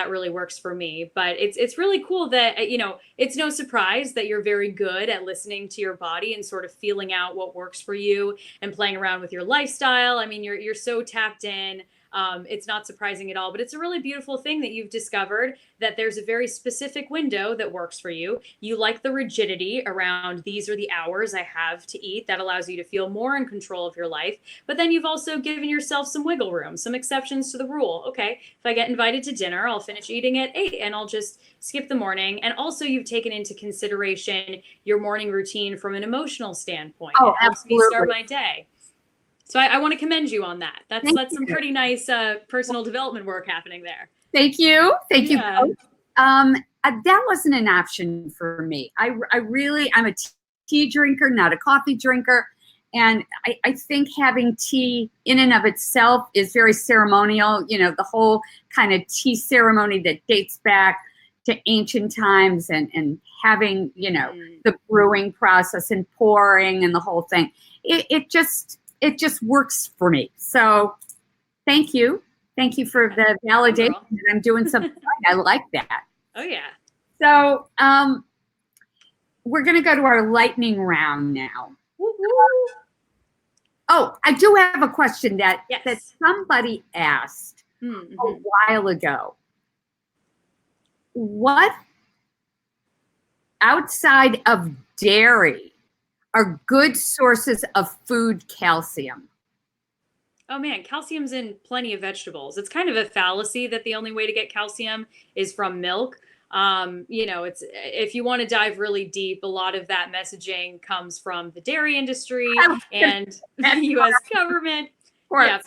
really works for me. But it's really cool that, it's no surprise that you're very good at listening to your body and sort of feeling out what works for you and playing around with your lifestyle. I mean, you're so tapped in. It's not surprising at all, but it's a really beautiful thing that you've discovered that there's a very specific window that works for you. You like the rigidity around these are the hours I have to eat. That allows you to feel more in control of your life. But then you've also given yourself some wiggle room, some exceptions to the rule. Okay, if I get invited to dinner, I'll finish eating at 8 and I'll just skip the morning. And also you've taken into consideration your morning routine from an emotional standpoint. Oh, it helps absolutely. me start my day. So I want to commend you on that. That's some pretty nice personal development work happening there. Thank you. Thank you. That wasn't an option for me. I'm a tea drinker, not a coffee drinker. And I think having tea in and of itself is very ceremonial. The whole kind of tea ceremony that dates back to ancient times and having, the brewing process and pouring and the whole thing. It just works for me. So thank you. Thank you for the validation that I'm doing something right. I like that. Oh, yeah. So we're going to go to our lightning round now. Oh, I do have a question that somebody asked a while ago. What outside of dairy are good sources of food calcium? Oh man, calcium's in plenty of vegetables. It's kind of a fallacy that the only way to get calcium is from milk. It's if you want to dive really deep, a lot of that messaging comes from the dairy industry and the U.S. government. Yeah,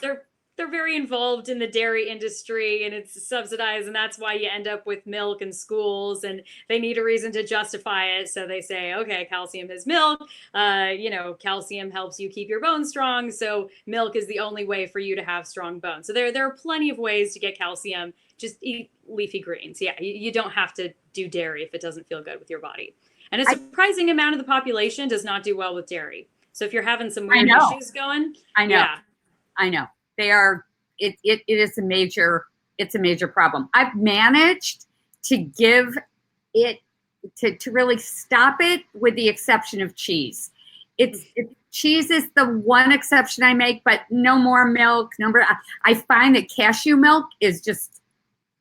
they're very involved in the dairy industry and it's subsidized, and that's why you end up with milk in schools, and they need a reason to justify it. So they say, okay, calcium is milk. Calcium helps you keep your bones strong. So milk is the only way for you to have strong bones. So there are plenty of ways to get calcium. Just eat leafy greens. Yeah, you don't have to do dairy if it doesn't feel good with your body. And a surprising amount of the population does not do well with dairy. So if you're having some weird issues going, I know. They are. It is a major. It's a major problem. I've managed to give it to really stop it, with the exception of cheese. Cheese is the one exception I make, but no more milk. I find that cashew milk is just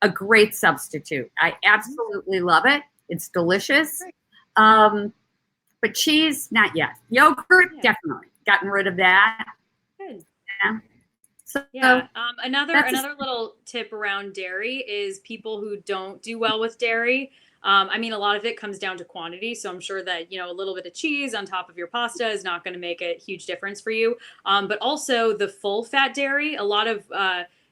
a great substitute. I absolutely love it. It's delicious. But cheese, not yet. Yogurt, definitely. Gotten rid of that. Good. Yeah. Another little tip around dairy is people who don't do well with dairy. A lot of it comes down to quantity. So I'm sure that, a little bit of cheese on top of your pasta is not going to make a huge difference for you. But also the full fat dairy, a lot of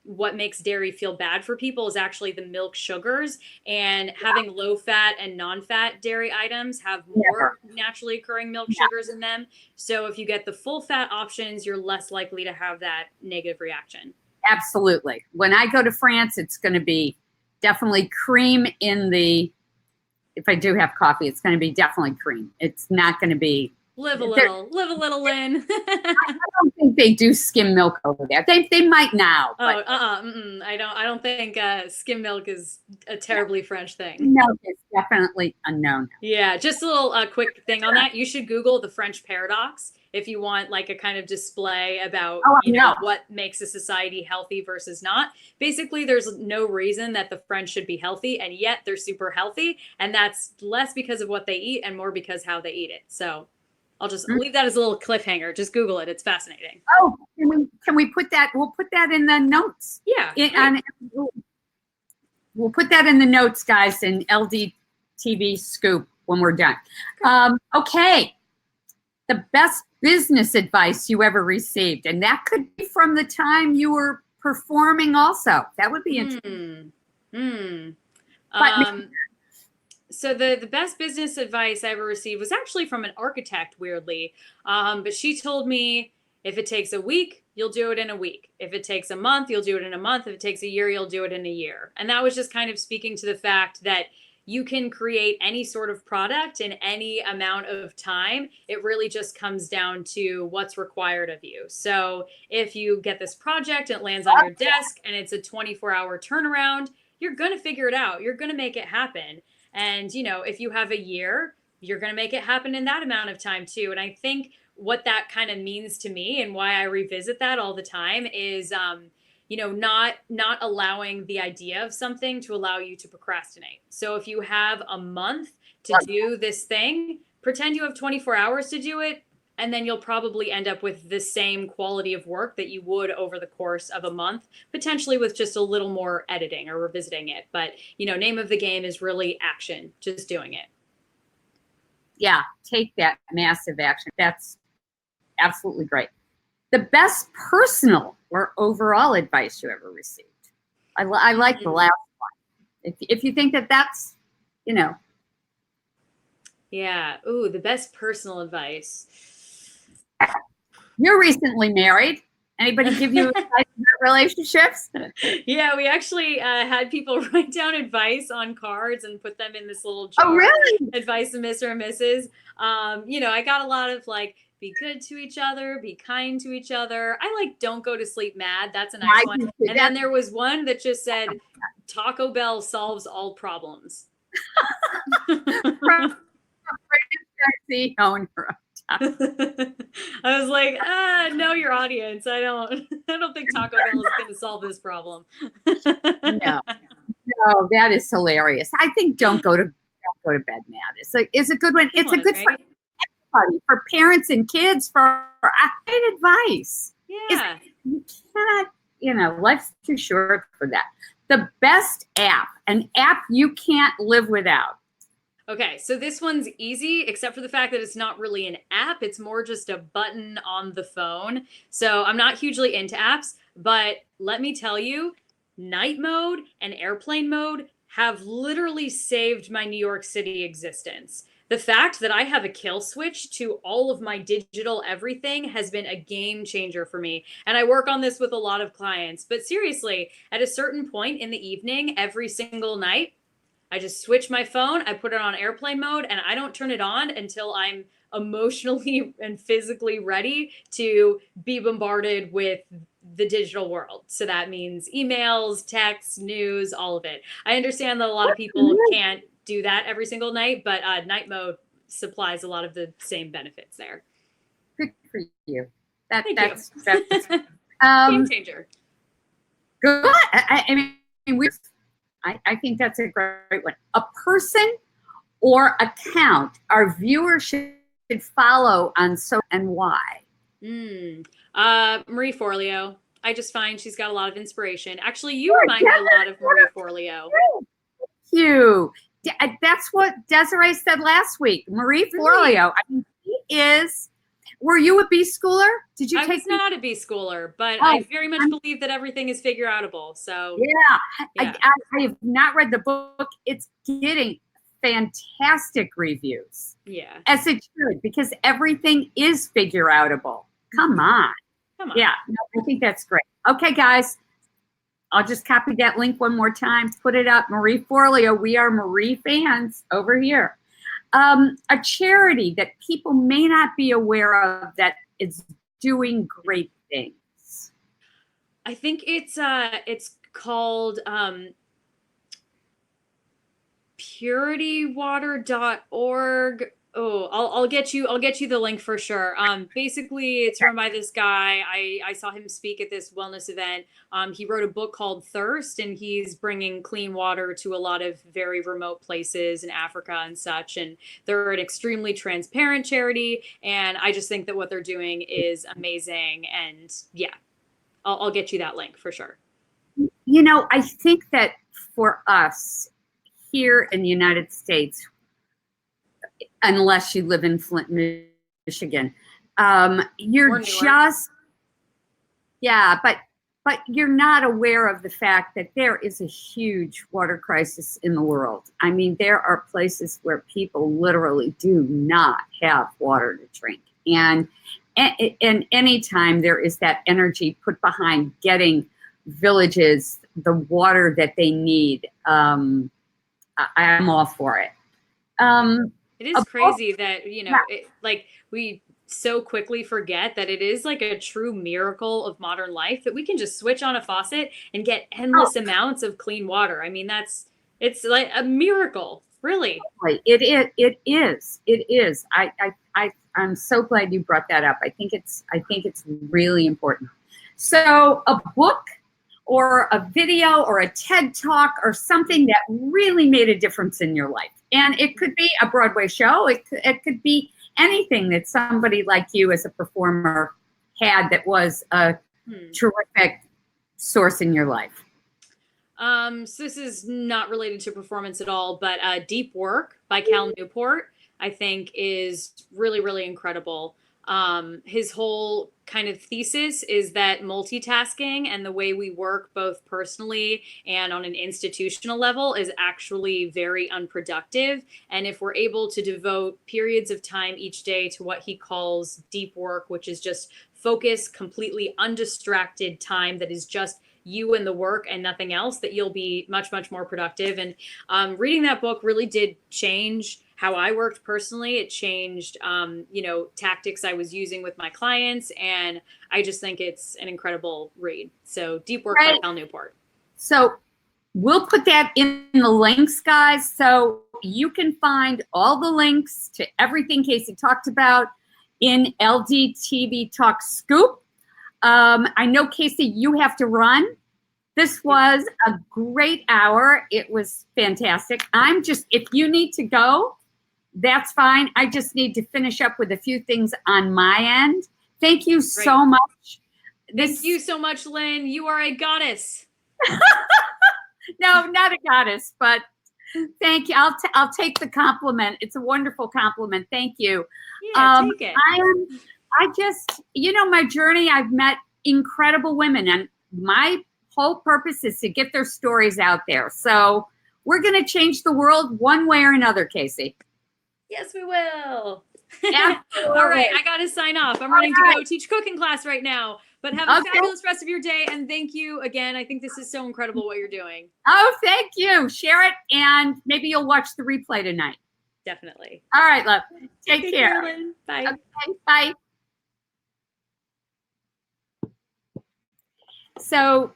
what makes dairy feel bad for people is actually the milk sugars, and having low fat and non-fat dairy items have more naturally occurring milk sugars in them. So if you get the full fat options, you're less likely to have that negative reaction. Absolutely. When I go to France, it's going to be definitely cream in the, if I do have coffee, it's going to be definitely cream. It's not going to be Live a little, Lynn. I don't think they do skim milk over there. They might now. But I don't think skim milk is a terribly French thing. milk is definitely a no-no. Yeah, just a little quick thing on that. You should Google the French paradox if you want like a kind of display about what makes a society healthy versus not. Basically, there's no reason that the French should be healthy, and yet they're super healthy, and that's less because of what they eat and more because how they eat it. So I'll just leave that as a little cliffhanger. Just Google it. It's fascinating. Oh, can we put that? We'll put that in the notes. Yeah. We'll put that in the notes, guys, in LDTV Scoop when we're done. Okay. The best business advice you ever received. And that could be from the time you were performing also. That would be interesting. So the best business advice I ever received was actually from an architect, weirdly. But she told me, if it takes a week, you'll do it in a week. If it takes a month, you'll do it in a month. If it takes a year, you'll do it in a year. And that was just kind of speaking to the fact that you can create any sort of product in any amount of time. It really just comes down to what's required of you. So if you get this project and it lands on your desk and it's a 24-hour turnaround, you're going to figure it out. You're going to make it happen. And, if you have a year, you're going to make it happen in that amount of time too. And I think what that kind of means to me and why I revisit that all the time is, not allowing the idea of something to allow you to procrastinate. So if you have a month to do this thing, pretend you have 24 hours to do it, and then you'll probably end up with the same quality of work that you would over the course of a month, potentially with just a little more editing or revisiting it. But, name of the game is really action, just doing it. Yeah, take that massive action. That's absolutely great. The best personal or overall advice you ever received. I like the last one. If you think that's, Yeah. Ooh, the best personal advice. You're recently married. Anybody give you advice about relationships? Yeah, we actually had people write down advice on cards and put them in this little jar. Oh, really? Advice to Mr. and Mrs. I got a lot of like, be good to each other, be kind to each other. I like don't go to sleep mad. That's a nice one. And then there was one that just said, Taco Bell solves all problems. Owner. I was like, know your audience. I don't think Taco Bell is going to solve this problem. No, that is hilarious. I think don't go to bed mad. It's a good one. It's a good for everybody, for parents and kids, for great advice. Yeah, you cannot. Life's too short for that. The best app, an app you can't live without. Okay, so this one's easy, except for the fact that it's not really an app. It's more just a button on the phone. So I'm not hugely into apps, but let me tell you, night mode and airplane mode have literally saved my New York City existence. The fact that I have a kill switch to all of my digital everything has been a game changer for me. And I work on this with a lot of clients. But seriously, at a certain point in the evening, every single night, I just switch my phone, I put it on airplane mode, and I don't turn it on until I'm emotionally and physically ready to be bombarded with the digital world. So that means emails, texts, news, all of it. I understand that a lot of people can't do that every single night, but night mode supplies a lot of the same benefits there. Good for you. That's game changer. Good. I think that's a great one. A person or account our viewers should follow on and why? Marie Forleo. I just find she's got a lot of inspiration. Actually, you remind me a lot of Marie Forleo. Thank you. That's what Desiree said last week. Marie Forleo. I mean, she is. Were you a B schooler? Did you I was not a B schooler, but I very much believe that everything is figure outable. So yeah. I have not read the book. It's getting fantastic reviews. Yeah. As it should, because everything is figure outable. Come on. Yeah, I think that's great. Okay, guys. I'll just copy that link one more time, put it up. Marie Forleo. We are Marie fans over here. a charity that people may not be aware of that is doing great things? I think it's called puritywater.org. Oh, I'll get you the link for sure. Basically it's run by this guy. I saw him speak at this wellness event. He wrote a book called Thirst, and he's bringing clean water to a lot of very remote places in Africa and such. And they're an extremely transparent charity, and I just think that what they're doing is amazing. And yeah, I'll get you that link for sure. You know, I think that for us here in the United States, unless you live in Flint, Michigan, you're just, yeah, but you're not aware of the fact that there is a huge water crisis in the world. I mean, there are places where people literally do not have water to drink. And anytime there is that energy put behind getting villages the water that they need, I'm all for it. It is crazy that, you know, like we so quickly forget that it is like a true miracle of modern life that we can just switch on a faucet and get endless amounts of clean water. I mean, it's like a miracle, really. It is. I'm so glad you brought that up. I think it's really important. So a book or a video or a TED Talk or something that really made a difference in your life. And it could be a Broadway show. It could be anything that somebody like you as a performer had that was a terrific source in your life. So this is not related to performance at all, but Deep Work by Cal Newport, I think is really, really incredible. His whole kind of thesis is that multitasking and the way we work both personally and on an institutional level is actually very unproductive. And if we're able to devote periods of time each day to what he calls deep work, which is just focus, completely undistracted time that is just you and the work and nothing else, that you'll be much, much more productive. And reading that book really did change how I worked personally. It changed, tactics I was using with my clients. And I just think it's an incredible read. So Deep Work by Cal Newport. So we'll put that in the links, guys. So you can find all the links to everything Casey talked about in LDtvTalk Scoop. I know, Casey, you have to run. This was a great hour. It was fantastic. If you need to go, that's fine. I just need to finish up with a few things on my end. Thank you so much. Thank you so much, Lynn. You are a goddess. No, not a goddess, but thank you. I'll take the compliment. It's a wonderful compliment. Thank you. Yeah, take it. My journey, I've met incredible women, and my whole purpose is to get their stories out there. So we're going to change the world one way or another, Casey. Yes, we will. Absolutely. All right, I got to sign off. I'm running to go teach cooking class right now. But have a fabulous rest of your day, and thank you again. I think this is so incredible what you're doing. Oh, thank you. Share it, and maybe you'll watch the replay tonight. Definitely. All right, love. Take care. Lynn. Bye. Okay, bye. So,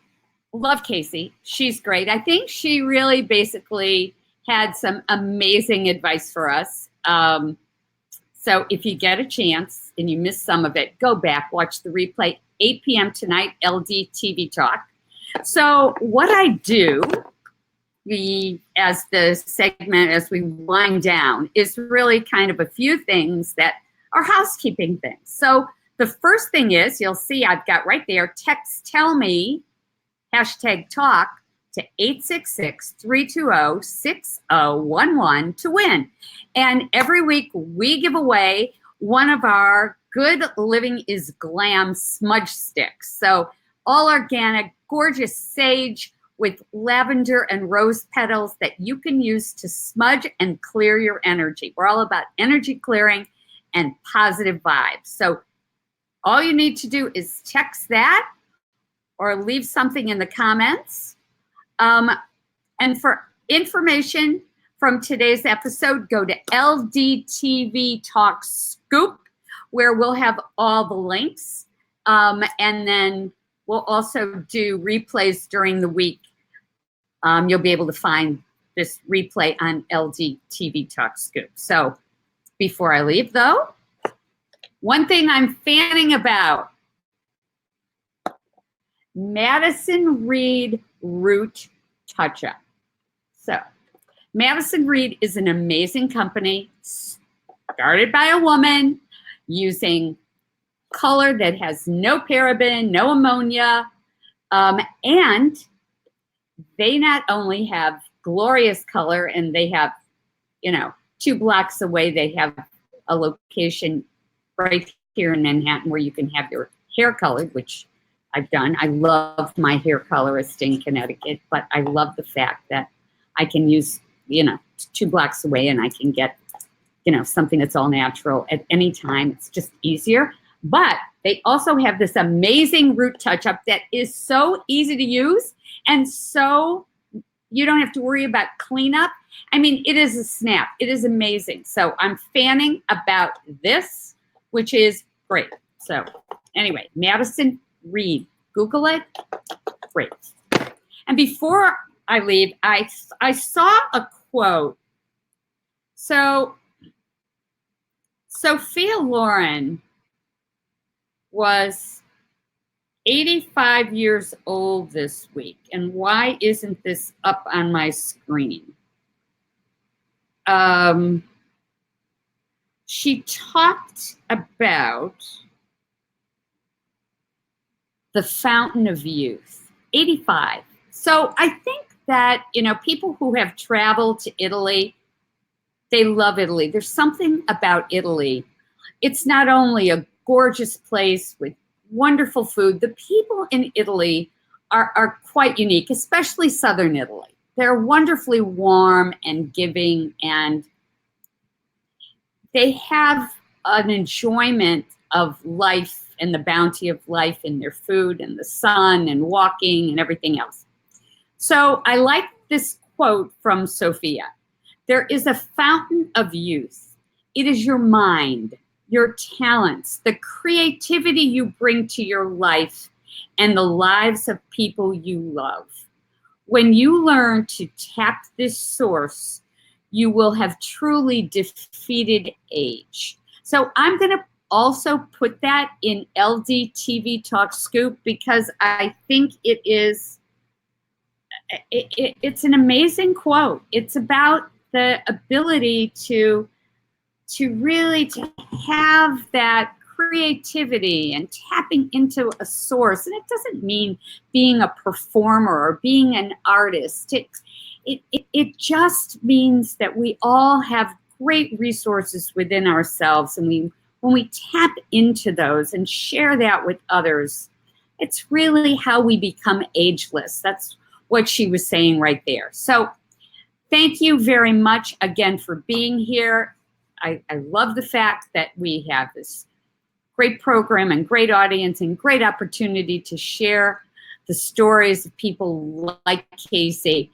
love Casey. She's great. I think she really basically had some amazing advice for us. So if you get a chance and you miss some of it, go back, watch the replay, 8 p.m. tonight, LDtvTalk. So what I do as we wind down is really kind of a few things that are housekeeping things. So the first thing is, you'll see I've got right there, text tell me, #talk to 866-320-6011 to win. And every week we give away one of our Good Living is Glam smudge sticks. So all organic, gorgeous sage with lavender and rose petals that you can use to smudge and clear your energy. We're all about energy clearing and positive vibes. So all you need to do is text that or leave something in the comments. And for information from today's episode, go to LDtvTalk Scoop, where we'll have all the links. And then we'll also do replays during the week. You'll be able to find this replay on LDtvTalk Scoop. So before I leave, though, one thing I'm fanning about, Madison Reed Root Touch-Up. So Madison Reed is an amazing company started by a woman using color that has no paraben, no ammonia, and they not only have glorious color, and they have, 2 blocks away, they have a location right here in Manhattan where you can have your hair colored, which I've done. I love my hair colorist in Connecticut, but I love the fact that I can use, 2 blocks away, and I can get, something that's all natural at any time. It's just easier. But they also have this amazing root touch-up that is so easy to use, and so you don't have to worry about cleanup. I mean, it is a snap. It is amazing. So I'm fanning about this, which is great. So anyway, Madison Reed, Google it. Great. And before I leave, I saw a quote. So Sophia Loren was 85 years old this week. And why isn't this up on my screen? She talked about the fountain of youth, 85. So I think that, people who have traveled to Italy, they love Italy. There's something about Italy. It's not only a gorgeous place with wonderful food. The people in Italy are quite unique, especially Southern Italy. They're wonderfully warm and giving, and they have an enjoyment of life and the bounty of life in their food and the sun and walking and everything else. So I like this quote from Sophia. There is a fountain of youth. It is your mind, your talents, the creativity you bring to your life and the lives of people you love. When you learn to tap this source, you will have truly defeated age. So I'm going to also put that in LDtvTalk Scoop because I think it's an amazing quote. It's about the ability to really have that creativity and tapping into a source. And it doesn't mean being a performer or being an artist. It just means that we all have great resources within ourselves, and when we tap into those and share that with others, it's really how we become ageless. That's what she was saying right there. So thank you very much again for being here. I love the fact that we have this great program and great audience and great opportunity to share the stories of people like Casey.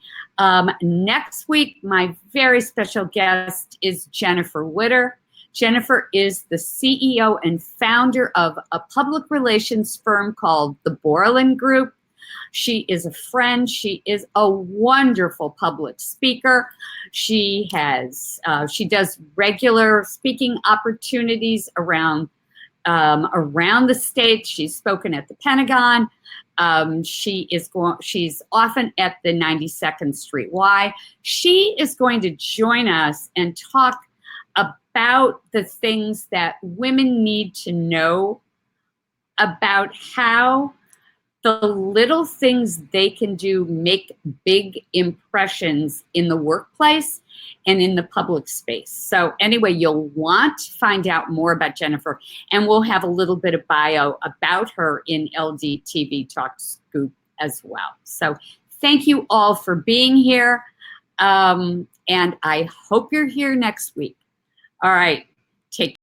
Next week, my very special guest is Jennifer Witter. Jennifer is the CEO and founder of a public relations firm called the Borland Group. She is a friend. She is a wonderful public speaker. She does regular speaking opportunities around the state. She's spoken at the Pentagon. She's often at the 92nd Street Y. She is going to join us and talk about the things that women need to know about how the little things they can do make big impressions in the workplace and in the public space. So anyway, you'll want to find out more about Jennifer, and we'll have a little bit of bio about her in LDtvTalk Scoop as well. So thank you all for being here, and I hope you're here next week. All right, take care.